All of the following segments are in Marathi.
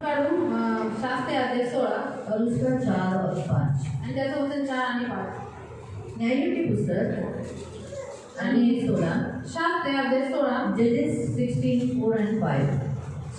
काढून 7 ते अध्याय 16 और उसका 4 और 5। आणि त्याचं वचन 4 आणि 5 न्यायों की पुस्तक आणि 16 7 ते अध्याय 16 जजेस 16 4 and 5।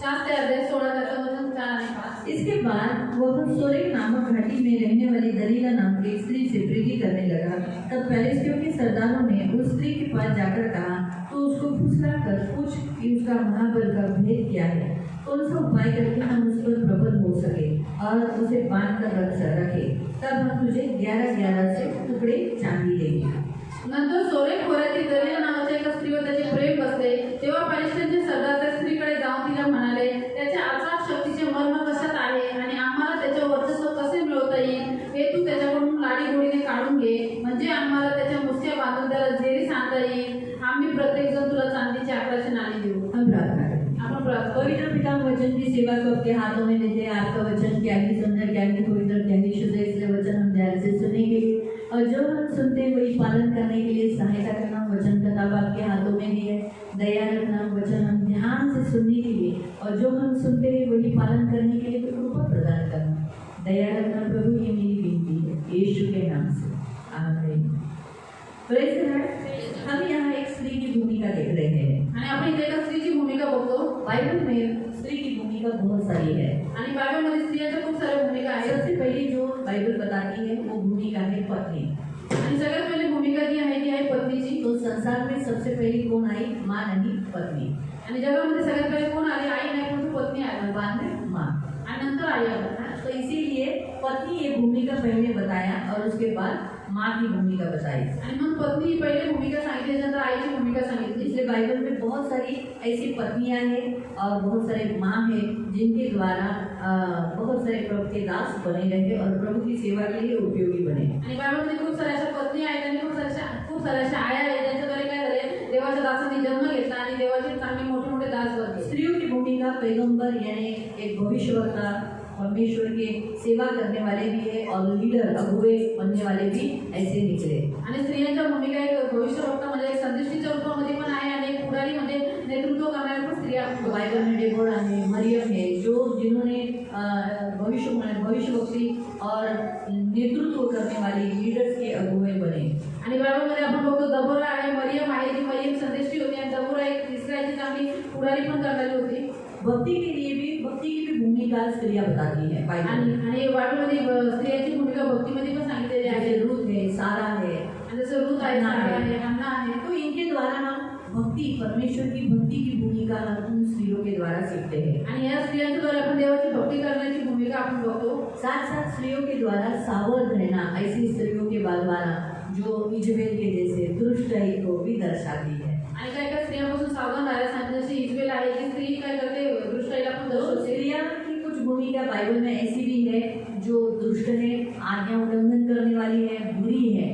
7 ते अध्याय 16 त्याचं वचन 4 आणि 5। इसके बाद वह सोरेक नामक घाटी में रहने वाली दलीला नाम की एक स्त्री से प्रीति करने लगा। तब पेलिस्तियों के सरदारों ने उस स्त्री के पास जाकर कहा, तो उसको फुसला कर पूछ कि उसका महाबल का भेद क्या है, कौन सा उपाय करके हम उस पर प्रबल हो सके और उसे बांध कर रखे, तब हम तुझे 11-11 से टुकड़े चांदी देंगे। नंतर सोरेक खोऱ्यातील दलीला नावाच्या एका स्त्रीवर त्याचे प्रेम बसले। तेव्हा पॅलेस्टाईनचे सरदार त्या स्त्रीकडे जाऊन तिला म्हणाले, त्याच्या अचाट शक्तीचे मर्म कशात आहे आणि आम्हाला त्याचे वर्चस्व कसे मिळवता येईल हे तू त्याच्याकडून लाडीगोडीने काढून घे, म्हणजे आम्हाला त्याच्या मुठ्या बांधून त्याला जेरीस आणता येईल। आम्ही प्रत्येक जण तुला चांदीचे 1100 नाणी देऊ। हम प्रार्थना करें। आपण प्रार्थना पवित्र पिता, वचन की सेवा को आपके हाथों में देते हैं। आपका वचन क्या ही सुंदर, क्या ही पवित्र, क्या ही शुद्ध, इसलिए वचन हम ध्यान से सुनेंगे और जो हम सुनते हैं वही पालन करने के लिए सहायता करना। वचन का ताब आपके हाथों में भी है, दया रखना। वचन हम ध्यान से सुनने के लिए और जो हम सुनते हैं वही पालन करने के लिए कृपा प्रदान करना, दया रखना प्रभु, ये मेरी विनती है यीशु के नाम से, आमीन। Praise the Lord. हम यहाँ एक स्त्री की भूमिका देख रहे हैं आणि आपण इथे एका स्त्रीची भूमिका बघतो। बाइबल में स्त्री की भूमिका बहुत सारी है आणि बायबलमध्ये स्त्रियांच्या खूप साऱ्या भूमिका आहेत। सबसे पहली जो बाइबल बताती है वो भूमिका है पत्नी। आणि सगळ्यात पहिली भूमिका जी आहे ती आहे पत्नीची। तो संसार में सबसे पहली कौन आई? माँ नहीं, पत्नी। आणि जगामध्ये सगळ्यात पहिले कोण आले? आई नाही, पण पत्नी आली। बाद में माँ आणि नंतर आई आली। तो इसीलिए पत्नी ये भूमिका पहले बताया और उसके बाद माँ की भूमिका बताई। आणि मग पत्नी पहिले भूमिका सांगितली, त्यानंतर आईची भूमिका सांगितली। इसलिए बाइबल में बहुत सारी ऐसी पत्नियां हैं और बहुत सारे माँ हैं जिनके द्वारा बहुत सारे प्रभु के दास बने रहे और प्रभु की सेवा के लिए उपयोगी बने। आणि बायबलमध्ये खूप साऱ्या अशा पत्नी आहेत आणि खूप साऱ्या अशा आया आहेत ज्यांच्याद्वारे काय झाले, देवाच्या दासांनी जन्म घेतला आणि देवाचे चांगले मोठे मोठे दास बनले। स्त्रियों की भूमिका पैगंबर यानी एक भविष्यवक्ता, परमेश्वर के सेवा करने वाले भी है और लीडर अगुवे बनने वाले भी ऐसे निकले। आणि स्त्रियांच्या भूमिका एक भविष्यवक्ता म्हणजे एक संदेशीच्या रूपामध्ये पण आहे आणि एक पुढारी म्हणजे नेतृत्व करणाऱ्या पण स्त्रिया। बाइबल में डेबोरा है, मरियम है, जो जिन्होंने भविष्यवक्ती और नेतृत्व करने वाले लीडर्स के अगुवे बने। आणि बायबलमध्ये आपण बघतो दबोरा आहे, मरियम आहे, जी मरियम संदेशी होती आणि दबोरा एक इस्रायलची चांगली पुढारी पण करणारी होती। भक्ति की भी भूमिका स्त्रियां बताती है बाइबल में। आणि बायबलमध्ये स्त्रियांची भूमिका भक्तीमध्ये पण सांगितलेली आहे। जैसे रूथ है, सारा है, आणि जसं रूथ आहे, सारा आहे, हन्ना आहे। तो इनके द्वारा हम भक्ति, परमेश्वर की भक्ति की भूमिका हम उन स्त्रियों के द्वारा सीखते हैं। आणि या स्त्रियांच्या द्वारे आपण देवाची भक्ती करण्याची भूमिका आपण बघतो। साथ साथ स्त्रियों के द्वारा सावध रहना, ऐसी स्त्रियों के द्वारा जो इजबेल के जैसे दुष्टई को भी दर्शाती है। आणि काही काही स्त्रियांपासून सावधान राहायला सांगितलं, जशी इजबेल आहे की स्त्री काय करते, दुष्टाईला पण तो दर्शवते। स्त्रियां की कुछ भूमिका बाइबल में ऐसी भी है जो दुष्ट है, आज्ञा उल्लंघन करने वाली है, बुरी है।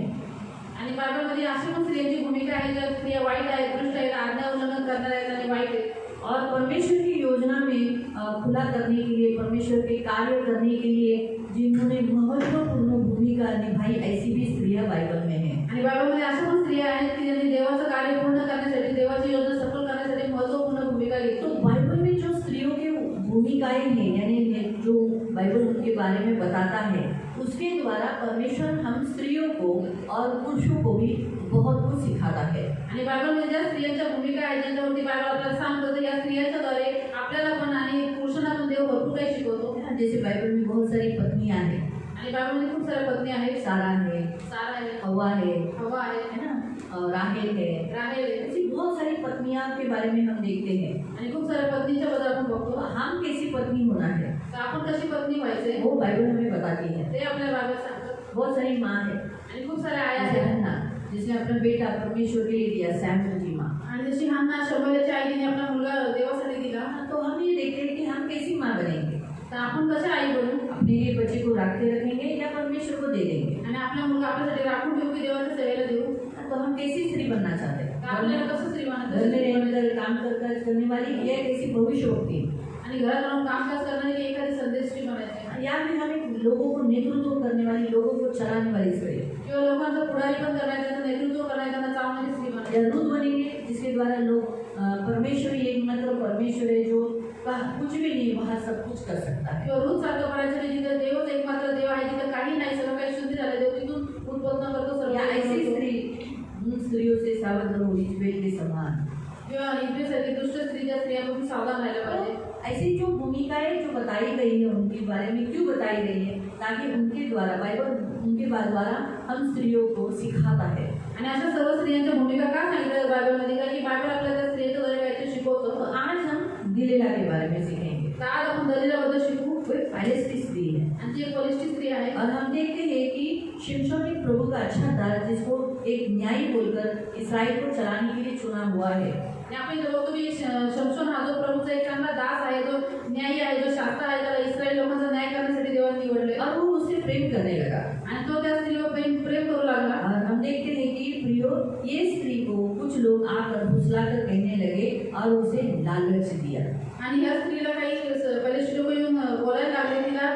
आणि बायबलमध्ये अशी पण स्त्रियांची भूमिका आहे ज्या स्त्रिया वाईट आहेत, दुष्ट आहेत, आज्ञा उल्लंघन करणाऱ्या आहेत आणि वाईट आहेत। और परमेश्वर की योजना में खुला करने के लिए, परमेश्वर के कार्य करने के लिए जिन्होंने महत्वपूर्ण भूमिका निभाई, ऐसी भी स्त्रियां बाइबल में हैं। आणि बायबलमध्ये अशा पण स्त्रिया आहेत की ज्यांनी देवाचं कार्य पूर्ण करण्यासाठी, देवाची योजना सफल करण्यासाठी महत्त्वपूर्ण भूमिका घेतली। तो बाइबल में जो स्त्रियों की भूमिकाएं हैं, यानी जो बाइबल उनके बारे में बताता है, उसके द्वारा परमेश्वर हम स्त्रियों को और पुरुषों को भी बहुत कुछ सिखाता है। आणि बायबलमध्ये ज्या स्त्रियांच्या भूमिका आहेत ज्यांच्यावरती बायबल आपल्याला सांगतो, तर या स्त्रियांच्या द्वारे आपल्याला पण आणि पुरुषांना पण देव भरपूर काही शिकवतो। जैसे बाइबल में बहुत सारी पत्नियां हैं, आणि बायबलमध्ये खूप साऱ्या पत्नी आहेत। सारा है, सारा आहे, हवा है है ना, और राहेल है। राहेल आहे। ऐसी बहुत सारी पत्नियां के बारे में हम देखते हैं। आणि खूप साऱ्या पत्नीच्या बद्दल आपण तो बघतो। हम कैसी पत्नी होना है तर आपण कशी पत्नी व्हायचे वो बाइबल हमें बताती है। ते आपल्याला बायबल सांगतात। बहुत सारी माँ है, आणि खूप साऱ्या आया जैसे आहेत। हन्ना जिसने अपना बेटा परमेश्वर के लिए दिया, सैमुअल की माँ। आणि जशी हन्ना शमूएलची आई तिने आपला मुलगा देवासाठी दिला, तो हम ये देखते हैं कि हम कैसी माँ बनेंगे। तर आपण कशा आई बनू? अपने लिए बच्चे को रखते रखेंगे या परमेश्वर को दे देंगे। आणि आपला मुलगा आपल्यासाठी राखून ठेवू की देवाच्या सेवेला देऊ? तो हम कैसी स्त्री बनना चाहते हैं? तर आपल्याला कसं स्त्री घर में रहकर काम कर करने वाली या कैसी भविष्यवक्ती? आणि घरात राहून कामकाज करणारी की एखादी संदेशी बनायची, या फिर हमें लोगों को नेतृत्व करने वाली, लोगों को चलाने वाली स्त्री, किंवा लोकांचं पुढारी पण करायचं, त्यांचं नेतृत्व करायचं, त्यांना चालवणारी स्त्री बनायची। या रूथ बनेंगे जिसके द्वारा लोग परमेश्वर, एकमात्र परमेश्वर है जो वहाँ कुछ भी नहीं, वहाँ सब कुछ कर सकता है। किंवा रूथ सारखं म्हणायचं की जिथं देवच एकमात्र देव आहे, जिथं काही नाही, सगळं काही शुद्ध झालं, देव तिथून उत्पन्न करतो सर्व या काही ऐसी करतो. स्त्री उन स्त्रियों से सावध रहो इजबेल के समान। किंवा इब्रिसारखी दुष्ट स्त्री ज्या स्त्रिया तुम्ही सावधान राहायला पाहिजे. ऐसी जो भूमिकाएं जो बताई गई है उनके बारे में क्यों बताई गई है, ताकि उनके द्वारा बाइबल उनके द्वारा हम स्त्रियों को सिखाता है। आणि अशा सर्व स्त्रियांच्या भूमिका का सांगितल्या बायबलमध्ये, कारण की बायबल आपल्याला त्या स्त्रियांच्या द्वारे काहीतरी शिकवतो. तो आज हम दिलेला के बारे में सीखेंगे। तर आज आपण दलिलाबद्दल शिकू. वो एक फाइलेस की स्त्री है आणि ती एक बलिष्ठ स्त्री आहे. और हम देखते हैं कि शिमशोन एक प्रभु का अच्छा दास जिसको एक न्यायी बोलकर इसराइल को चलाने के लिए चुना हुआ है। आणि आपण इथं बघतो की शमशोन हा जो प्रभूचा एक चांगला दास आहे, जो न्यायी आहे, जो शास्त्र आहे, त्याला इस्रायल लोकांचा न्याय करण्यासाठी देवाने निवडले. और वो उससे प्रेम करने लगा। आणि तो त्या स्त्रीवर प्रेम करू लागला. और हम देखते हैं कि प्रियो ये स्त्री को कुछ लोग आकर फुसलाकर कहने लगे और उसे लालच दिया। आणि या स्त्रीला काही बलिष्ठ लोक येऊन बोलायला लागले, तिला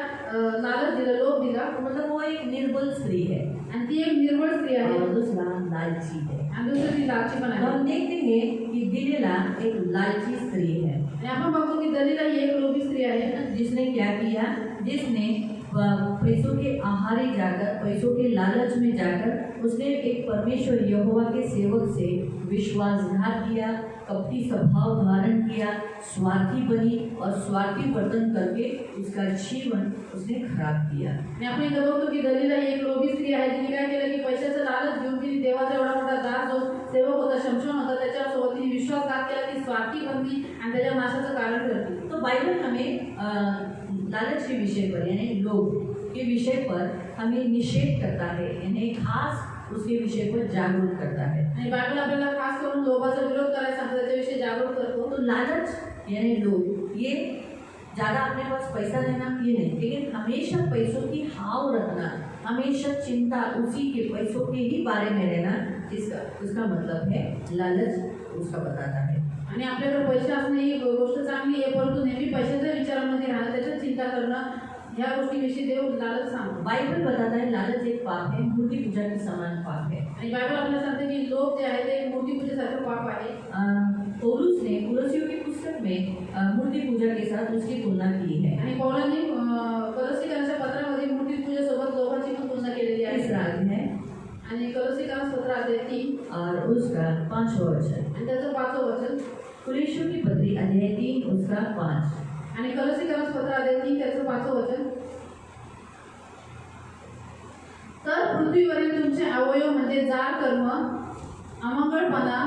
लालच दिला, लोभ दिला. मतलब वो एक निर्बल स्त्री है आणि ती एक निर्बळ स्त्री आहे और दूसरा लालची है। आणि दुसरी ती लालची पण तो आहे. हम देखते हैं कि दिलेला एक लालची स्त्री है आणि आपण बघतो की दलिला ही एक लोभी स्त्री आहे, जिसने क्या किया, जिसने पैसों के आहारी जाकर, पैसों के लालच में जाकर उसने एक परमेश्वर यहोवा के सेवक से विश्वासघात किया, कपटी स्वभाव धारण किया, स्वार्थी बनी और स्वार्थी वर्तन करके उसका जीवन उसने खराब किया। आणि आपण इथं बघतो की दलिला ही एक लोभी स्त्री आहे, जिने काय केलं की पैशाचं लालच घेऊन तिने देवाचा एवढा मोठा दास जो सेवक होता, शमशोन होता, त्याच्यासोबत तिने विश्वासघात केला, ती स्वार्थी बनली आणि त्याच्या नाशाचं कारण ठरली. तो बाइबल हमें लालच के विषय पर यानी लोभ के विषय पर हमें निषेध करता है, यानी खास उसके विषय पर जागरूक करता है। आणि बायबल आपल्याला खास करून लोभाचा विरोध करायला सांगतो, त्याच्याविषयी जागरूक करतो. तो लालच यानी लोभ, ये ज़्यादा अपने पास पैसा रहना ये नहीं, लेकिन हमेशा पैसों की हाव रखना, हमेशा चिंता उसी के पैसों के ही बारे में रहना, इसका उसका मतलब है लालच उसका बताता है। आणि आपल्याकडे पैसे असणे ही गोष्ट चांगली आहे, परंतु नेहमी पैशाच्या विचारामध्ये राहणं, त्याच्यात चिंता करणं, ह्या गोष्टीविषयी देव लालच सांगतो. बाइबल बताता है लालच एक पाप है, मूर्ति पूजा के समान पाप है। आणि बायबल आपल्याला सांगते की लोभ जे आहे ते मूर्ती पूजेसारखं पाप आहे. पौलुस ने कुलसियों की पुस्तक में मूर्ति पूजा के साथ उसकी तुलना की है। आणि पौलांनी कलोसिकरांच्या पत्रामध्ये मूर्ती पूजेसोबत लोभाची पण तुलना केलेली आहे. तीसरा अध्याय आणि कलोसिकरांस पत्र अध्याय 3 और उसका 5वां वचन। आणि त्याचं 5वं वचन. कुलसियों की पत्री अध्याय 3 उसका 5। आणि कलोसिकरांस पत्र अध्याय 3 त्याचं 5वं वचन. तर पृथ्वीवरील तुमचे अवयव म्हणजे जार कर्म, अमंगळपणा,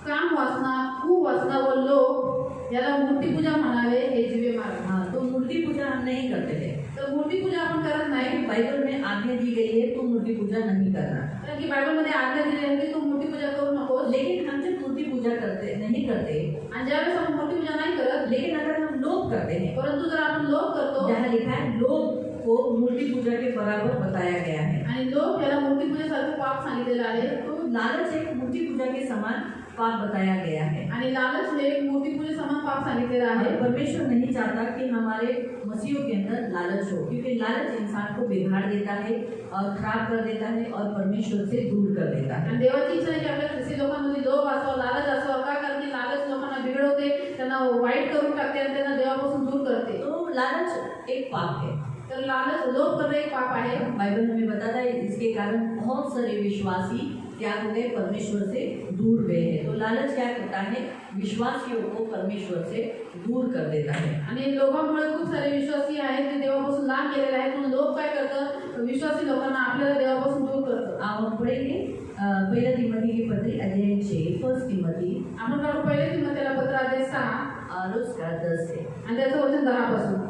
काम वासना, कुवासना व लोभ याला मूर्तिपूजा म्हणावे, हे जीवे मार्ग. हाँ, तो मूर्ति पूजा हम नहीं करते थे। तर मूर्तिपूजा आपण करत नाही, बाइबल में आज्ञा दी गई है तो मूर्ति पूजा नहीं करना। कारण की बायबलमध्ये आज्ञा दिली आहे की तू मूर्तिपूजा करू नकोस. लेकिन हम जब मूर्ति पूजा करते नहीं करते, आणि ज्यावेळेस आपण मूर्तिपूजा नाही करत, लेकिन अगर हम लोभ करते हैं, परंतु जर आपण लोभ करतो, जहाँ लिखा है लोभ को मूर्ति पूजा के बराबर बताया गया है, आणि लोभ याला मूर्तिपूजेसारखं पाप सांगितलेलं आहे, तो लालच एक मूर्ति पूजा के समान पाप बताया गया है। आणि लालच हे एक मूर्तिपूजे समान पाप सांगितलेलं आहे. और परमेश्वर नहीं चाहता कि हमारे मसीहों के अंदर लालच हो, क्योंकि लालच इंसान को बिगाड़ देता है और खराब कर देता है और परमेश्वर से दूर कर देता है। आणि देवाची इच्छा आहे की आपल्या ख्रिस्ती लोकांमध्ये लोभ असावा, लालच असावा. का? कारण की लालच लोकांना बिघडवते, त्यांना वाईट करून टाकते आणि त्यांना देवापासून दूर करते. तो लालच एक पाप है। तर लालच लोभ करणं एक पाप आहे. बाइबल हमें बताता है इसके कारण बहुत सारे विश्वासी क्या हो गए, परमेश्वर से दूर गए हैं। तो लालच क्या करता है, विश्वासियों को परमेश्वर से दूर कर देता है। आणि लोभामुळे खूप सारे विश्वासी आहेत ते देवापासून लांब गेलेले आहेत. पण लोभ काय करतं, विश्वासी लोकांना आपल्याला देवापासून दूर करतं. आप पढ़ेंगे पहला तिमोथी की पत्री अध्याय 6, फर्स्ट तिमोथी, आपण काढू पहिले तिमोथेला पत्र अध्याय 6 और उसका 10 है। आणि त्याचं वचन 10 पासून.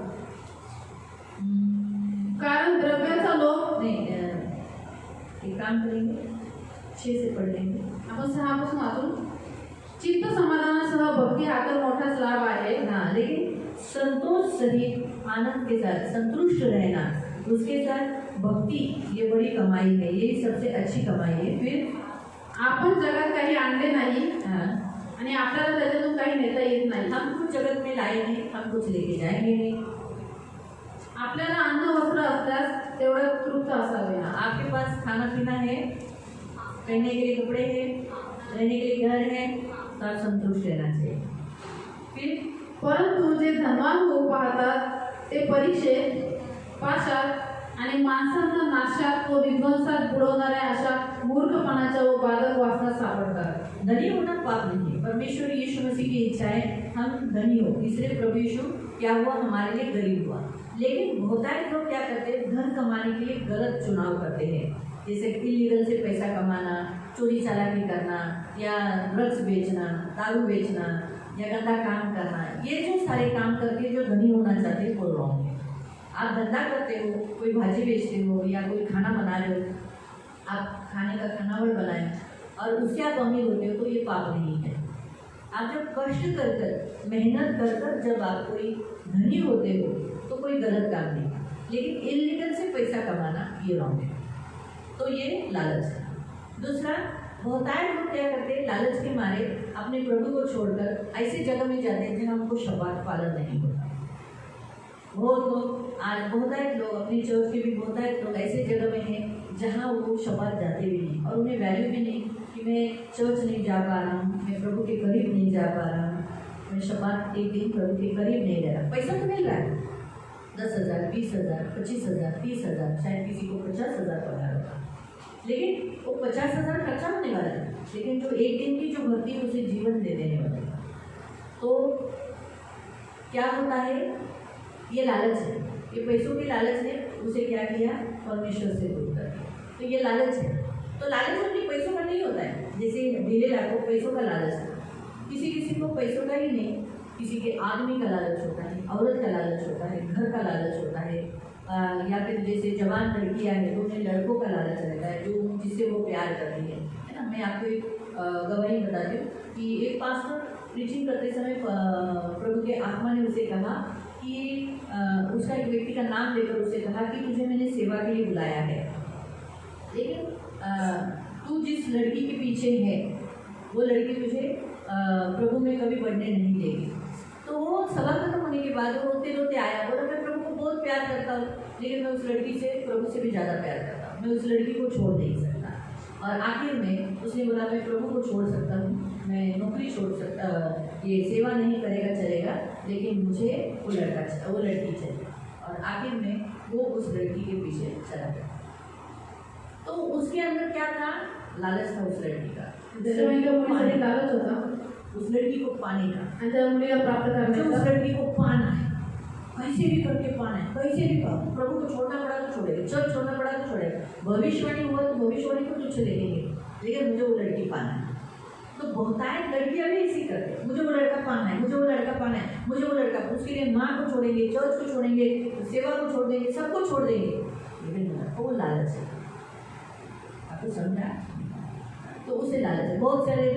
कारण द्रव्याचा लोभ, नहीं एक काम करेंगे 6 से पढ़ लेंगे। आपण 6 पासून वाचून. चित्त समाधानासह भक्ती हा तर मोठाच लाभ आहे. हाँ, लेकिन संतोष सहित आनंद के साथ संतुष्ट रहना, उसके साथ भक्ति ये बड़ी कमाई है, यही सबसे अच्छी कमाई है। फिर आपण जगात काही आणले नाही हाँ, आणि आपल्याला त्याच्यातून काही नेता येत नाही. हम कुछ जगत में लाए नहीं, हम कुछ लेके जाएंगे नहीं। आपल्याला अन्न वस्त्र असल्यास तेवढं तृप्त असावे. आपके पास खाना पीना है, पहनने के लिए कपड़े हैं, रहने के लिए घर है, तो आप संतुष्ट रहना चाहिए। फिर परंतु जे धनवान होऊ पाहतात ते परीक्षेत, पाशात आणि माणसांना नाशात व विध्वंसात बुडवणाऱ्या अशा मूर्खपणाच्या व बाधक वासनात सापडतात। धनी होना पाप नहीं है। परमेश्वर यीशु मसीह की इच्छा है हम धनी हो, इसलिए प्रभु यीशु क्या हुआ, हमारे लिए गरीब हुआ। लेकिन बहुतायत लोग क्या करते हैं, धन कमाने के लिए गलत चुनाव करते हैं, जैसे इलीगल से पैसा कमाना, चोरी चालाकी करना, या ड्रग्स बेचना, दारू बेचना, या गंदा काम करना। ये जो सारे काम करके जो धनी होना चाहते हैं वो रॉन्ग है। आप धंधा करते हो, कोई भाजी बेचते हो या कोई खाना बना रहे हो, आप खाने का खानावड़ बनाए और उससे आप अमीर होते हो तो ये पाप नहीं है। आप जब कष्ट कर कर, मेहनत कर कर जब आप कोई धनी होते हो तो कोई गलत काम नहीं, लेकिन इलीगल से पैसा कमाना ये रॉन्ग है। तो ये लालच है। दूसरा, बहुतायत लोग क्या करते हैं, लालच के मारे अपने प्रभु को छोड़कर ऐसी जगह में जाते हैं जहाँ उनको शब्बात पालन नहीं होता। बहुत लोग आज, बहुतायत लोग अपनी चर्च के भी बहुतायत लोग ऐसे जगह में हैं जहाँ वो शब्बात जाते भी नहीं और उन्हें वैल्यू भी नहीं कि मैं चर्च नहीं जा पा रहा हूँ, मैं प्रभु के करीब नहीं जा पा रहा हूँ, मैं शब्बात एक दिन प्रभु के करीब नहीं रह रहा। पैसा तो मिल रहा है, 10,000, 20,000, 25,000, 30,000, शायद किसी को 50,000 पगार होगा, लेकिन वो 50,000 खर्चा होने वाला है, लेकिन जो एक दिन की जो भक्ति उसे जीवन दे देने वाला है। तो क्या होता है, ये लालच है, ये पैसों की लालच ने उसे क्या किया, परमेश्वर से दूर कर दिया। तो ये लालच है। तो लालच अपनी पैसों का नहीं होता है, जैसे ढीले को पैसों का लालच है, किसी किसी को पैसों का ही नहीं, किसी के आदमी का लालच होता है, औरत का लालच होता है, घर का लालच होता है, या फिर जैसे जवान लड़कियां हैं तो उन्हें लड़कों का लालच रहता है जो जिससे वो प्यार करती है ना। मैं आपको एक गवाही बताती हूँ कि एक पास्टर प्रीचिंग करते समय प्रभु के आत्मा ने उसे कहा कि उसका एक व्यक्ति का नाम लेकर उसे कहा कि तुझे मैंने सेवा के लिए बुलाया है, लेकिन तू जिस लड़की के पीछे है वो लड़की तुझे प्रभु में कभी बढ़ने नहीं देगी। तो वो सभा खत्म होने के बाद वो रोते रोते आया, बोला मैं प्रभु को बहुत प्यार करता हूँ, लेकिन मैं उस लड़की से प्रभु से भी ज़्यादा प्यार करता हूँ, मैं उस लड़की को छोड़ नहीं सकता। और आखिर में उसने बोला मैं प्रभु को छोड़ सकता हूँ, मैं नौकरी छोड़ सकता, ये सेवा नहीं करेगा चलेगा, लेकिन मुझे वो लड़की चाहिए। और आखिर में वो उस लड़की के पीछे चला गया। तो उसके अंदर क्या था, लालच था उस लड़की का, लालच होता उस लड़की को पाने का, मुलीला प्राप्त करने उस लड़की को पाना है, कैसे भी करके पाना है, कैसे भी पाओ। प्रभु को छोड़ना पड़ा तो छोड़ेगा, चर्च छोड़ना पड़ा तो छोड़ेगा, भविष्यवाणी हुआ तो भविष्यवाणी को तुझे देखेंगे, लेकिन मुझे वो लड़की पाना है। तो बहुतायत लड़कियां भी इसी करते हैं, मुझे वो लड़का पाना है, मुझे वो लड़का पाना है, मुझे वो लड़का, उसके लिए माँ को छोड़ेंगे, चर्च को छोड़ेंगे, सेवा को छोड़ देंगे, सबको छोड़ देंगे, लेकिन वो लालच है। आपको समझा? तो उसे लालच है। बहुत सारे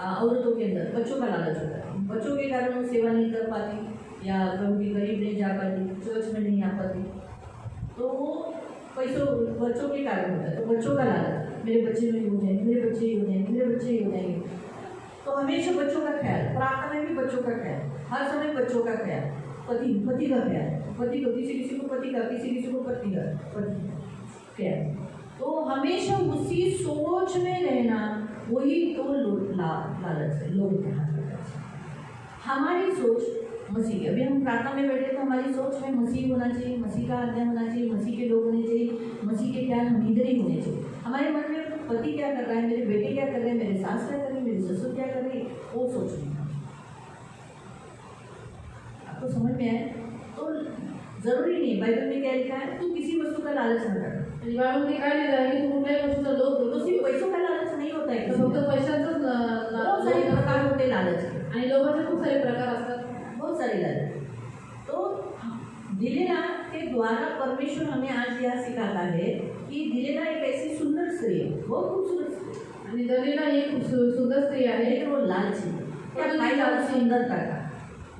औरतों के अंदर बच्चों का लालच होता है, बच्चों के कारण वो सेवा नहीं कर पाती या प्रभु के करीब नहीं जा पाती, चर्च में नहीं आ पाती, तो वो पैसों बच्चों के कारण होता है। तो बच्चों का लालच, मेरे बच्चे में हो जाएंगे, मेरे बच्चे ही हो जाएंगे, मेरे बच्चे ही हो जाएंगे। तो हमेशा बच्चों का ख्याल, प्रार्थना में भी बच्चों का ख्याल, हर समय बच्चों का ख्याल, पति का ख्याल, पति को किसी को पति का, किसी को पति का ख्याल। तो हमेशा उसी सोच में रहना, वही तो लालच है, लोग कहा जाता है। हमारी सोच मसीह, अभी हम प्रार्थना में बैठे तो हमारी सोच में मसीह होना चाहिए, मसीह का अध्ययन होना चाहिए, मसीह के लोग होने चाहिए, मसीह के ज्ञान हम इधर ही होने चाहिए। हमारे मन में पति क्या कर रहा है, मेरे बेटे क्या कर रहे हैं, मेरे सास क्या कर रही है, मेरे ससुर क्या कर रही है, वो सोच नहीं। आपको समझ में आए? तो जरूरी नहीं, बाइबल में क्या लिखा है, तू किसी वस्तू का लालच न कर। बाइबल काय लिहिलं आहे की तू कुठल्याही गोष्टीचा लोभ करू तो सिर्फ पैसों का लालच नहीं होता है, फक्त पैशाचाच बहुत सारे प्रकार होते लालच के, आणि लोभाचे खूप सारे प्रकार असतात, बहुत सारे लालच। तो दिलेला के द्वारा परमेश्वर हमें आज यह सिखाता है कि दिलेला एक ऐसी सुंदर स्त्री है, बहुत खूबसूरत स्त्री, आणि दलीला एक सुंदर स्त्री आहे, लेकिन वो लालची क्या फायदा उस सुंदरता का,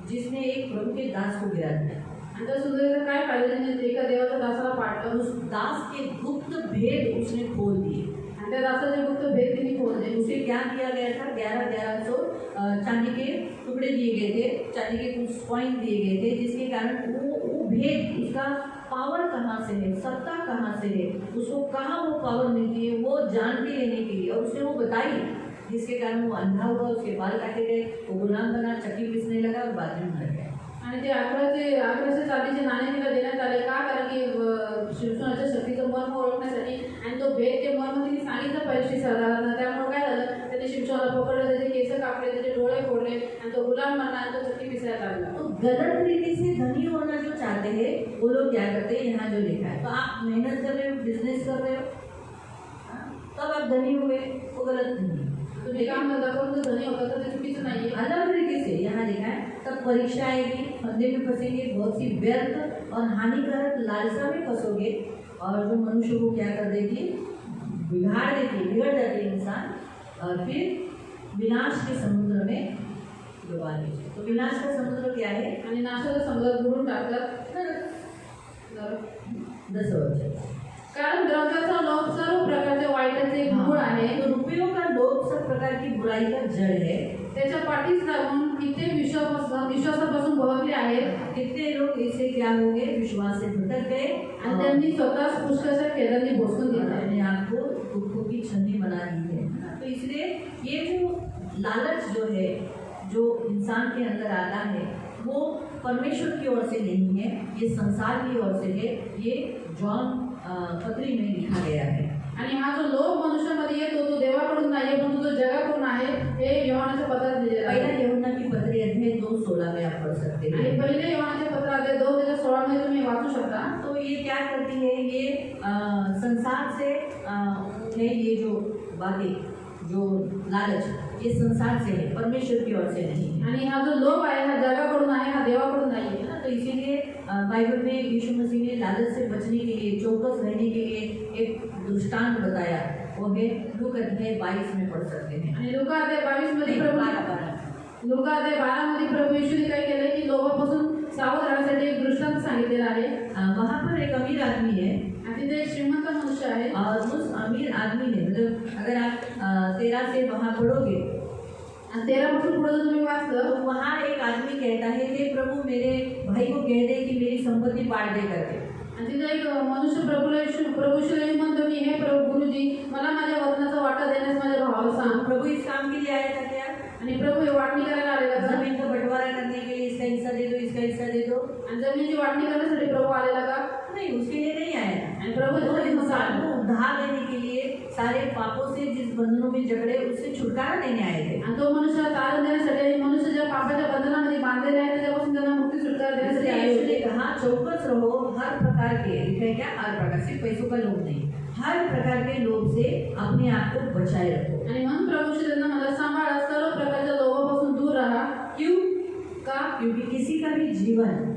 जिसने एक प्रभु के दास को गिरा दिया। आणि त्या सुंदरीचा काय फायदा, त्याने एका देवाच्या दासाला पाठवलं, उस दास के गुप्त भेद उसने खोल दिए, आणि त्या दासाचे गुप्त भेद तिने खोलले। उसे क्या दिया गया था, 1100 चांदी के टुकड़े दिए गए थे, चांदी के कुछ कॉइन दिए गए थे, जिसके कारण वो भेद, उसका पावर कहाँ से है, सत्ता कहाँ से है, उसको कहाँ वो पावर मिलती है, वो जान के लेने के लिए, और उसने वो बताई जिसके कारण वो अंधा हुआ, उसके बाल काटे गए, वो गुलाम बना, चक्की पीसने लगा और बाद में मर गया। आणि ते 1100 चांदीचे नाणे तिला देण्यात आले का, कारण की शिवशोनाच्या शक्तीचं मर्म ओळखण्यासाठी, आणि तो भेद ते मर्म तिने सांगितलं परीक्षित सरदारांना. त्यामुळे काय झालं, त्याने शिवशोनाला पकडलं, त्याचे केस कापले, त्याचे डोळे फोडले आणि तो गुलाम बनला आणि तो चक्की पिसायला लागला. तो गलत रीति से धनी होना जो चाहते हैं वो लोग क्या करते हैं, यहाँ जो लिखा है, तो आप मेहनत कर रहे हो, बिजनेस कर रहे हो, हाँ, तब आप धनी हुए, वो गलत नहीं है। तुम्ही काम धंदा करून जर धनी होता तर ते चुकीचं नाहीये. अलग तरीके से यहाँ लिखा है, तब परीक्षा आएगी, फंदे में फंसेंगे, बहुत सी व्यर्थ और हानिकारक लालसा में फंसोगे, और जो मनुष्य को क्या कर देगी, बिगाड़ देती, बिगड़ जाती है इंसान, और फिर विनाश के समुद्र में डुबा देती। तो विनाश का समुद्र क्या है, आणि नाशाच्या समुद्रात बुडून टाकतात. नरक. 10 वचन. कारण द्रव्याचा लोभ सर्व प्रकारच्या वाईटाचे एक मूळ आहे. तो रुपयों का लोभ सब प्रकार की बुराई का जड़ है। त्याच्या पाठीस लागून किती विश्वासापासून बहकले आहेत. कितने लोग इससे क्या हो गए, विश्वास से भटक गए आणि त्यांनी स्वतःच पुष्कळशा खेदांनी भोसून घेतले. अपने आप को दुखों की छन्नी बना ली है। तो इसलिए ये जो लालच जो है, जो इंसान के अंदर आता है, वो परमेश्वर की ओर से नहीं है, ये संसार की ओर से है। ये जॉन पत्री में लिखा गया है। आणि हा जो लोभ मनुष्यामध्ये येतो तो देवाकडून नाही, परंतु तो जगाकडून आहे, हे योहानाच्या पत्रात दिलेलं आहे. पहला यूहन्ना की पत्री अध्याय 2:16 में आप पढ़ सकते आणि हैं। पहिले योहानाचे पत्र अध्याय 2:16 मध्ये तुम्ही वाचू शकता. तो ये क्या करती है, ये संसार से है, ये जो बातें, जो लालच, ये संसार से है, परमेश्वर की ओर से नहीं है। आणि हा जो लोभ आहे हा जगाकडून आहे, हा देवाकडून नाही आहे. तो इसीलिए बाइबल में यीशु मसीह ने लालच से बचने के लिए, चौकस रहने के लिए एक दृष्टांत बताया, वो है लूका अध्याय 22 में पढ़ सकते हैं। आणि लूका अध्याय 22 मध्ये नहीं, प्रभू 12 लूका अध्याय 12 मध्ये प्रभू येशूने काय केलंय की लोभापासून सावध राहण्यासाठी एक दृष्टांत सांगितलेला आहे. वहाँ पर एक अमीर आदमी है, आणि तिथे एक श्रीमंत मनुष्य आहे. और उस अमीर आदमी ने, मतलब अगर आप 13 से वहाँ पढ़ोगे, आणि 13 पासून पुढे जर तुम्ही वाचलं तो वहाँ एक आदमी कहता है कि प्रभु मेरे भाई को कह दे कि मेरी संपत्ति बांट दे करके। आणि तिथे एक मनुष्य प्रभूला येशू म्हणतो की हे प्रभू गुरुजी, मला माझ्या वतनाचा वाटा देण्यास माझ्या भावाला सांग. प्रभु इस काम के लिए आया था क्या, आणि प्रभू हे वाटणी करायला आलेला का, जमीन का बंटवारा करने के लिए, इसका हिस्सा दे दो, इसका हिस्सा दे दो? आणि जमिनीची वाटणी करण्यासाठी प्रभू आलेला का, नहीं, उसके लिए नहीं आया था। आणि प्रभू वो त्यासाठी इंसान को उद्धार देने के लिए, सारे पापों से जिस बंधनों में जकड़े, उससे छुटकारा देने आए थे। आणि तो मनुष्य तारण देण्यासाठी, आणि मनुष्य ज्या पापाच्या बंधनामध्ये बांधलेले आहे त्याच्यापासून त्यांना मुक्ती सुटका देण्यासाठी इसलिए आले यीशु ने होते. कहा चौकस रहो, हर प्रकार के, लिखा क्या, हर प्रकार, सिर्फ पैसों का लोभ नहीं, हर प्रकार के लोभ से अपने आप को बचाए रखो। आणि म्हणून प्रभू श्री त्यांना मला सांभाळा, सर्व प्रकारच्या लोभापासून दूर राहा. क्यों का, क्योंकि किसी का भी जीवन,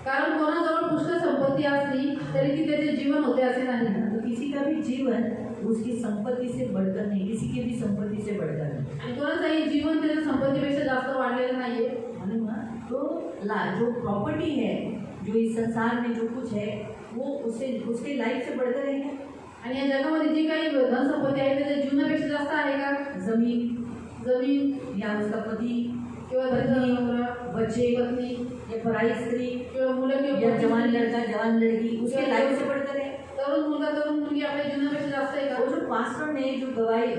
कारण कोणाजवळ पुष्कळ संपत्ती असली तरी ती त्याचे जीवन होते असे नाही. तो किसी का भी जीवन उसकी संपत्ति से बढ़कर नहीं, किसी की भी संपत्ति से बढ़कर नहीं। आणि कोणाचंही जीवन त्याच्या संपत्तीपेक्षा जास्त वाढलेलं नाहीये. मालूम है? तो जो प्रॉपर्टी है, जो इस संसार में जो कुछ है, वो उसके लाइफ से बढ़कर है क्या? आणि या जगामध्ये जी काही धन संपत्ती आहे त्याच्या जीवनापेक्षा जास्त आहे का? जमीन या उसका पति, किंवा त्याचा नवरा, बच्चे, पत्नी या पराई स्त्री, किंवा मुलं या किंवा जवान लड़का, जवान लड़की, उसके लाइफ से बढ़कर है? तरुण मुलगा तरुण मुलगी आपल्या जीवनापेक्षा जास्त आहे वो का? जो पास्टर ने जो गवाही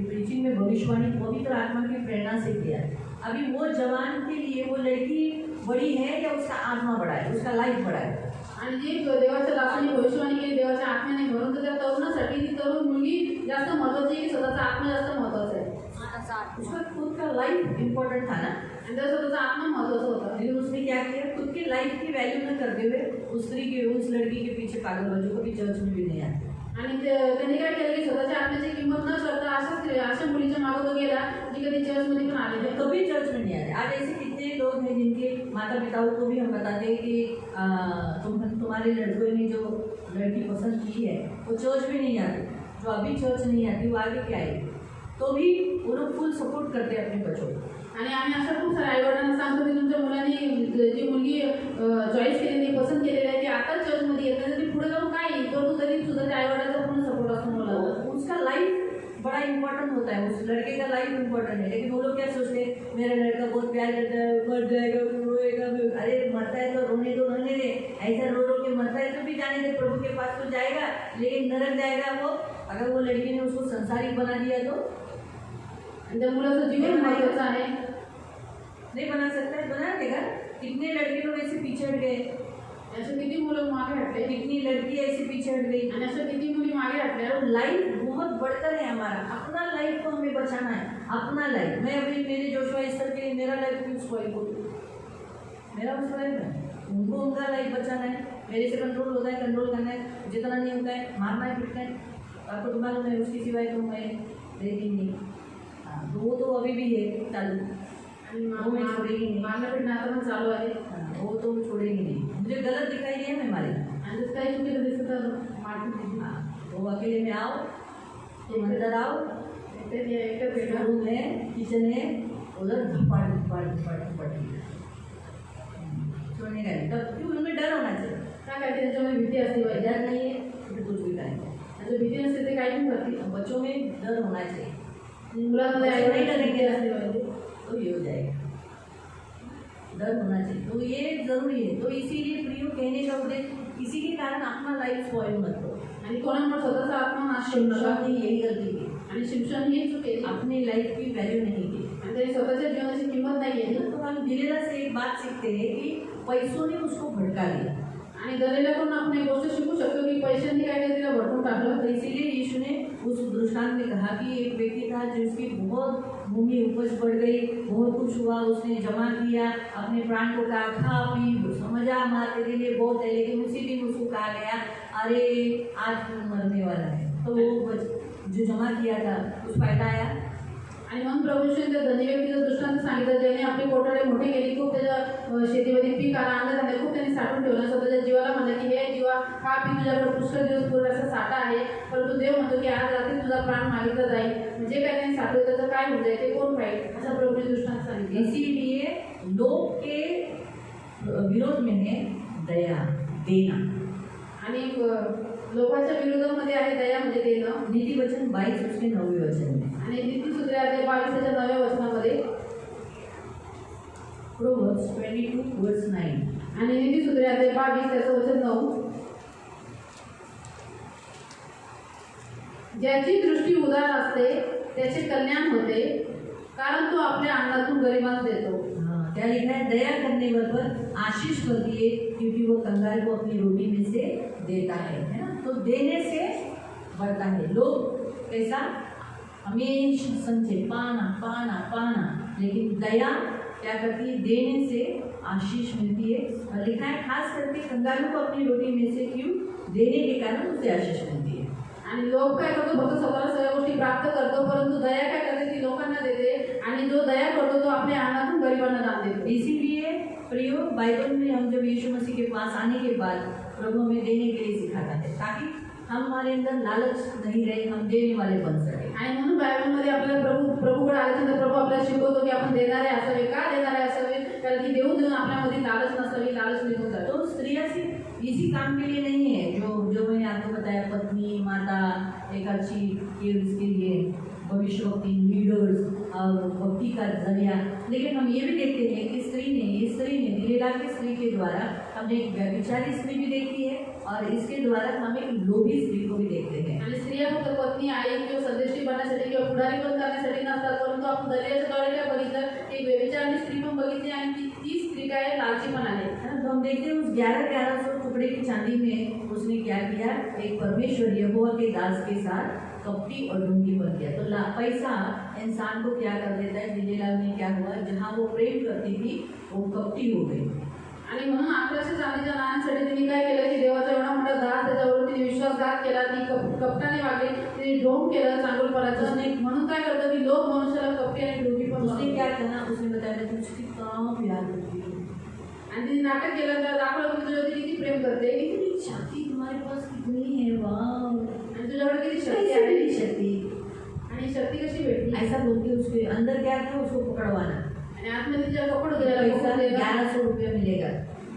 प्रीचिंग में भविष्यवाणी पवित्र आत्मा की प्रेरणा से किया, अभी वो जवान के लिए वो लड़की बड़ी है या उसका आत्मा बड़ा है, उसका लाइफ बड़ा है? आणि जी देवाच्या दासाने भविष्यवाणी केली देवाच्या आत्म्याने भरून, तर त्या तरुणासाठी ती तरुण मुलगी जास्त महत्वाची आहे की स्वतःचा आत्मा जास्त महत्वाचा आहे? उसका खुद का लाइफ इम्पोर्टेंट था ना, आणि त्या स्वतःचा आत्मा महत्वाचा होता. लेकिन उसने क्या किया, खुद की लाइफ की वैल्यू न करते हुए उस स्त्री के, उस लड़की के पीछे पागल बच्चों को भी चर्च में भी नहीं आते। आणि त्यांनी काय केलं की स्वतःच्या आत्म्याची किंमत न करता अशा मुलीच्या मागे तो गेला जी कधी चर्चमध्ये पण आले नाही. कभी चर्च में नहीं आते। आज ऐसे कितने लोग हैं जिनके माता पिताओं को भी हम बताते हैं कि तुम्हारे लड़कों ने जो लड़की पसंद की है वो चर्च में नहीं आती, जो अभी चर्च नहीं आती वो आगे क्या आएगी, तो भी वो लोग फुल सपोर्ट करते हैं अपने बच्चों को। आणि आम्ही अशा खूप साऱ्या आईवडिलांना सांगतो की तुमच्या मुलांनी जी मुलगी चॉईस केलेली, पसंत केलेली आहे ती आता चर्चमध्ये येत नाही, तरी पुढे जाऊन काय येईल, परंतु तरी सुद्धा त्या आईवडिलांचा पूर्ण सपोर्ट असतो मुलाला. उसका लाइफ बड़ा इम्पोर्टेंट होता है, उस लड़के का लाइफ इम्पोर्टेंट है। लेकिन वो लोग क्या सोचते हैं, मेरा लड़का बहुत प्यार करता है, मर जाएगा रोएगा, अरे मरता है तो रोने दो, रहने दे, ऐसा रो रो के मरता है तो भी जाने दे, प्रभु के पास तो जाएगा, लेकिन नरक जाएगा वो। अगर वो लड़की ने उसको संसारिक बना दिया तो आणि त्या मुलाचं जीवन महत्वाचं आहे. नहीं बना सकता है, बना देगा. कितने लड़के लोग ऐसे पीछे हट गए, असे किती मुलं मागे हटले कितनी लड़की ऐसे पीछे हट गई. आणि अशा किती मुली मागे हटल्या. और लाइफ बहुत बढ़कर है हमारा, अपना लाइफ को हमें बचाना है, अपना लाइफ. मैं अभी मेरे जोशुआ इस्तर के लिए मेरा लाइफ क्यों स्पॉइल करूं, मेरा उस लाइफ है, उनको उनका लाइफ बचाना है. मेरे से कंट्रोल होता है, कंट्रोल करना है, जितना नहीं होता है मारना है, पीटना है. आपको तो मालूम है उसकी सिवाय तो मैं रहती नहीं. हाँ, तो वो तो अभी भी है चालू, आणि वो मैं छोड़ेगी नहीं. मारलं पिटणं आता पण चालू आहे. हाँ, वो तो छोड़ेगी नहीं. मुझे गलत दिखाई दिया मैं मारे. आणि जर काही चुकीचं दिसलं तर मारते तिथे. हाँ, वो अकेले में आओ, तुम अंदर आओ, एकटं भेटा. रूम है, किचन है, उधर धपाड़ धपाड़ धपाड़ धपाड़ छोड़ने का नहीं. तब क्यों उनमें डर होना चाहिए. काय काय त्यांच्यामध्ये भीती असते पाहिजे. डर नहीं है तो कुछ भी करेंगे. आणि जर भीती नसते ते काही पण करते. बच्चों में डर होना चाहिए, मुलांमध्ये बच्चे नहीं डरेंगे भीती असते पाहिजे. तो ये हो जाएगा. डर होना चाहिए, तो ये जरूरी है. तो इसीलिए प्रियो कहने का उद्देश्य, किसी के कारण अपना लाइफ स्पॉइल मत करो. आणि कोणामुळे स्वतःचा आत्मनाश करू नका. शिमशोन ने यही गलती की, आणि शिमशोन ही चूक केली. अपनी लाइफ की वैल्यू नहीं की. आणि त्याने स्वतःच्या जीवनाची किंमत नाही केली. तो हम दिलेला से एक बात सीखते हैं कि पैसों ने उसको भटका दिया. आणि दलेलाकडून आपण एक गोष्ट शिकू शकतो की पैशांनी काय काय तिला भटकून टाकलं. तो इसीलिए यीशु ने उस दृष्टांत में कहा कि एक व्यक्ति था जिसकी बहुत भूमि उपज बढ़ गई, बहुत कुछ हुआ, उसने जमा किया, अपने प्राण को कहा खा पी समझा हमारे लिए बहुत है, लेकिन उसी दिन उसको कहा गया अरे आज तू मरने वाला है. तो वो जो जमा किया था कुछ फायदा आया. आणि मग प्रभूने त्या धनी व्यक्तीचं दृष्टांत सांगितलं ज्याने आपली कोठारे मोठी केली, खूप त्याच्या शेतीमध्ये पीक आला, अन्नधान्य खूप त्यांनी साठवून ठेवलं. स्वतःच्या जीवाला म्हणलं की हे जीवा खा पी, तुझ्याकडे पुष्कळ दिवस पुरेसा साठा आहे. परंतु देव म्हणतो की आज रात्री तुझा प्राण मागितला जाईल. म्हणजे काय त्यांनी साठवलं त्याचं काय होऊन जाईल ते कोण पाहिजे, असा प्रभूने दृष्टांत सांगितलं. इसीलिए लोग के विरोध में है दया देना. आणि लोकांच्या विरोधामध्ये आहे दया म्हणजे देणं. नीति वचन 22 उसके 9वें वचन में. आणि नीतिसूत्रे अध्याय 22 9व्या वचनामध्ये Proverbs 22 verse 9. आणि नीतिसूत्रे अध्याय 22 त्याचं वचन 9. ज्याची दृष्टी उदार असते त्याचे कल्याण होते, कारण तो आपल्या अन्नातून गरिबांना देतो. हाँ, क्या लिखा है, दया करने पर आशीष करती है क्योंकि वो कंगाल को अपनी रोटी में से देता है ना. तो देने से बढ़ता है. लोग कैसा हमेशा संचय पाना पाना पाना, लेकिन दया क्या करती है, देने से आशीष मिलती है. और लिखा है खास करके कंगालों को अपनी रोटी में से क्यों, देने के कारण उसे आशीष मिलती है. आणि लोक काय करतो, फक्त स्वतःला सगळ्या गोष्टी प्राप्त करतो, परंतु दया काय करते ती लोकांना देते. आणि जो दया करतो तो आपल्या अन्नातून गरिबांना दान देतो. इसीलिए प्रियो बाइबल में हम जब यीशु मसीह के पास आने के बाद प्रभु हमें देने के लिए सिखाता है, ताकि हमारे अंदर लालच नहीं रहे, हम देने वाले बन सके. आणि म्हणून बायबलमध्ये आपल्याला प्रभूकडे आल्यानंतर प्रभू आपल्याला शिकवतो की आपण देणारे असावे. का देणारे असावे, कारण की देऊन देऊन आपल्यामध्ये लालच नसावी, लालच निघून जातो. तो स्त्रियां सिर्फ इसी काम के लिए नहीं है, जो मैंने आपको बताया, पत्नी माता एक अच्छी ये उसके लिए भविष्यवक्ति लीडर्स और भक्ति का जरिया. लेकिन हम ये भी देखते हैं कि स्त्री ने दिलेला की स्त्री के द्वारा हमने एक व्यभिचारी स्त्री भी देखी है, और इसके द्वारा हम एक लोभी स्त्री को भी देखते हैं. आणि स्त्रिया फक्त पत्नी आई किंवा संदेशी बनण्यासाठी किंवा पुढारी पण करण्यासाठी नसतात, परंतु आपण दर्याच्याद्वारे काय बघितलं, एक व्यभिचारणी स्त्री पण बघितली आणि ती स्त्री काय लालची पण आहे. तो हम देखते हैं उस 1100 टुकड़े की चांदी में उसने क्या किया, एक परमेश्वर यहोवा के दास के साथ कपटी और ढोंगी बन गया. तो पैसा इंसान को क्या कर देता है. दिलेला में क्या हुआ, जहाँ वो प्रेम करती थी वो कपटी हो गई. आणि म्हणून 1100 चांदीच्या नाण्यांसाठी तिने काय केलं की देवाचा एवढा मोठा दास त्याच्यावर तिने विश्वासघात केला. ती कपटाने वागली, तिने ढोंग केलं चांगुलपणाचं. म्हणून काय करतं की लोक मनुष्याला कपटी आणि ढोंगी पण. उसने क्या करना, उसने बताया तुझे कितना प्यार करती हूँ. आणि तिने नाटक केलं, तर दाखवलं की तुझ्यावरती किती प्रेम करते, इतनी शक्ति तुम्हारे पास कितनी है, वाह. आणि तुझ्याकडे किती शक्ती कैसे आहे. मिली शक्ति. आणि शक्ती कशी भेटली. ऐसा बोलते उसके अंदर क्या था, उसको पकड़वाना. आणि आतमध्ये तिच्या कपड पैसा गेला. 1100 रुपया मिलेगा.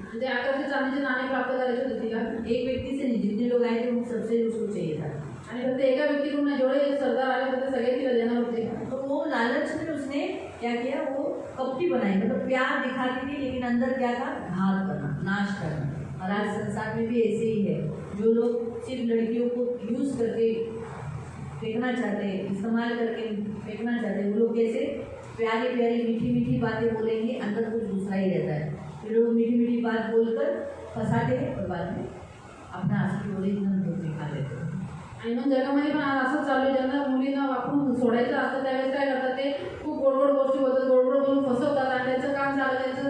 म्हणजे 1100 चांदीचे नाणे प्राप्त करायचे होते तिला. एक व्यक्ति से नहीं, जितने लोग आए थे उन सबसे उसको चाहिए था. आणि फक्त एका व्यक्तीकडून जेवढे सरदार आले होते सगळे तिला देणार होते. तो वो लालच में उसने क्या किया, वो कपटी बनाई. मतलब प्यार दिखाती थी, लेकिन अंदर क्या था, घात करना, नाश करना. और आज संसार में भी ऐसे ही है, जो लोग सिर्फ लड़कियों को यूज करके फेंकना चाहते हैं, इस्तेमाल करके फेंकना चाहते हैं। वो लोग कैसे प्यारी प्यारी मीठी मीठी बातें बोलेंगे, अंदर कुछ दूसरा ही रहता है। फिर लोग मीठी मीठी बात बोलकर फंसाते हैं और बाद में अपना असली ओरिजिनल रूप दिखा देते हैं। आणि मग जगामध्ये पण आज असंच चालू आहे, ज्यांना मुलींना वापरून सोडायचं असतं त्यावेळेस काय करतात ते खूप गोड गोड गोष्टी बोलतात, गोड गोड बोलून फसवतात आणि त्यांचं काम झालं त्यांचं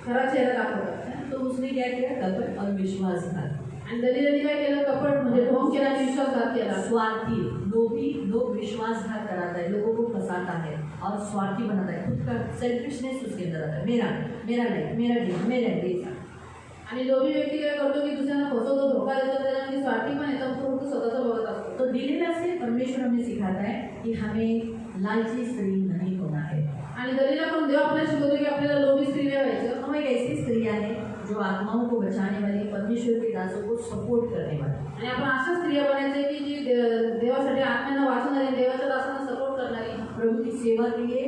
खरा चेहरा दाखवतात। तो उसने क्या किया? कपट और विश्वासघात। आणि दलिलांनी काय केलं? कपट म्हणजे ढोंग केला आणि विश्वासघात केला। स्वार्थी लोग विश्वासघात कराता है, लोगों को फंसाता है और स्वार्थी बनाता है। खुद का सेल्फिशनेस उसके अंदर आता है, मेरा लाइफ, मेरा जीवन, मेरा देश। आणि लोभी व्यक्ती काय करतो की दुसऱ्यांना फसवतो, धोका देतो, त्याच्यामध्ये स्वार्थी पण येतो, तो फक्त स्वतःचं बघत असतो। तो दिलेला से परमेश्वर हमें सिखाता है कि हमें लालची स्त्री नहीं होना है। आणि दलिला पण देव आपल्याला शिकवतो की आपल्याला लोभी स्त्री नाही व्हायचं। हम एक ऐसी स्त्रियां हैं जो आत्माओं को बचाने वाली, परमेश्वर के दासों को सपोर्ट करने वाली। आणि आपण अशा स्त्रिया बनायचे की जी देवासाठी आत्म्यांना वाचवणारी, देवाच्या दासांना सपोर्ट करणारी, प्रभु की सेवा के लिए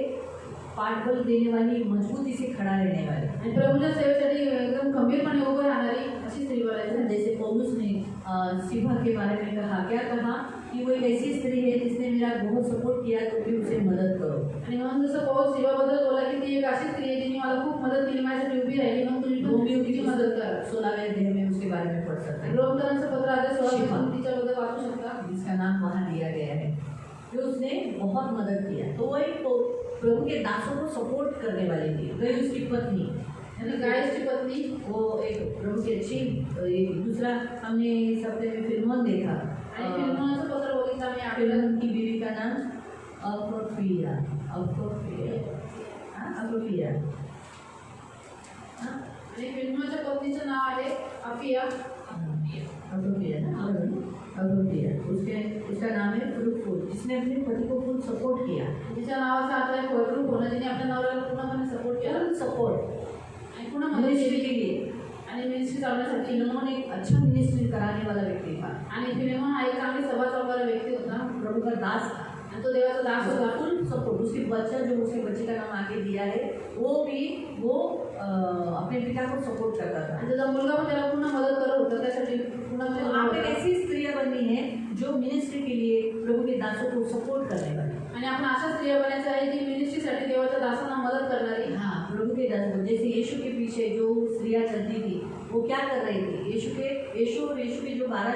पाठबल देने वाली, मजबूती से खड़ा रहने वाली। आणि प्रभूच्या सेवेसाठी एकदम खंबीरपणे उभं राहणारी अशी स्त्री बनायची। जैसे पौलुस ने सिबा के बारे में कहा, क्या कहा कि वो एक ऐसी स्त्री है जिसने मेरा बहुत सपोर्ट किया, तो भी उसे मदद करो। आणि म्हणून जसं पौल सेवाबद्दल बोला की ती एक अशी स्त्री आहे जिने मला खूप मदत केली, माझ्यासाठी उभी राहिली, मग तुम्ही पण तिची मदत करा। 16वें अध्याय में उसके बारे में पढ़ सकते हैं, रोमकरांचं पत्र अध्याय 16 तुम्ही तिच्याबद्दल वाचू शकता, जिसका नाम वहाँ दिया गया है, जो उसने बहुत मदद किया। तो वो एक प्रभु के दासों को सपोर्ट करने वाली थी। गई उसकी पत्नी, आणि गायसची पत्नी, वो एक प्रभु की अच्छी, एक दूसरा हमने इस हफ्ते में फिल्मोन देखा, आणि फिल्मोनाचं पत्र बघितलं आम्ही आपल्याला। फिल्मोन की बीवी का नाम अफ्रोफिया, आणि फिल्मोनाच्या पत्नीचं नाव आहे अफिया। उसका नाम है फ्रूटफुल, जिसने अपने पति को फुल सपोर्ट किया। तिच्या नावाचा अर्थ आहे फळद्रूप होणं, जिने आपल्या नवऱ्याला पूर्णपणे सपोर्ट केला, सपोर्ट आणि पूर्ण मदत मिनिस्ट्री केली के लिए। आणि मिनिस्ट्री चालवण्यासाठी। फिलेमोन एक अच्छा मिनिस्ट्री कराने वाला व्यक्ति था, आणि फिलेमोन हा एक चांगली सभा चालवणारा व्यक्ती होता, प्रभु का दास, आणि तो देवाचा दास होता। फुल सपोर्ट। उसकी बच्चा, जो उसके बच्चे का नाम आगे दिया है, वो अपने पिता को सपोर्ट करता था। आणि त्याचा मुलगा पण त्याला पूर्ण मदत करत होता, त्यासाठी पूर्ण तो आप एक ऐसी स्त्रियां बननी है जो मिनिस्ट्री के लिए प्रभु के दासों को सपोर्ट करने वाली। आणि आपण अशा स्त्रिया बनायचं आहे जी मिनिस्ट्रीसाठी देवाच्या दासांना मदत करणारी। हाँ, प्रभु के दास, जैसे यीशु के पीछे जो स्त्रियां चलती थी, वो क्या कर रही थी? यीशु और यीशु के जो 12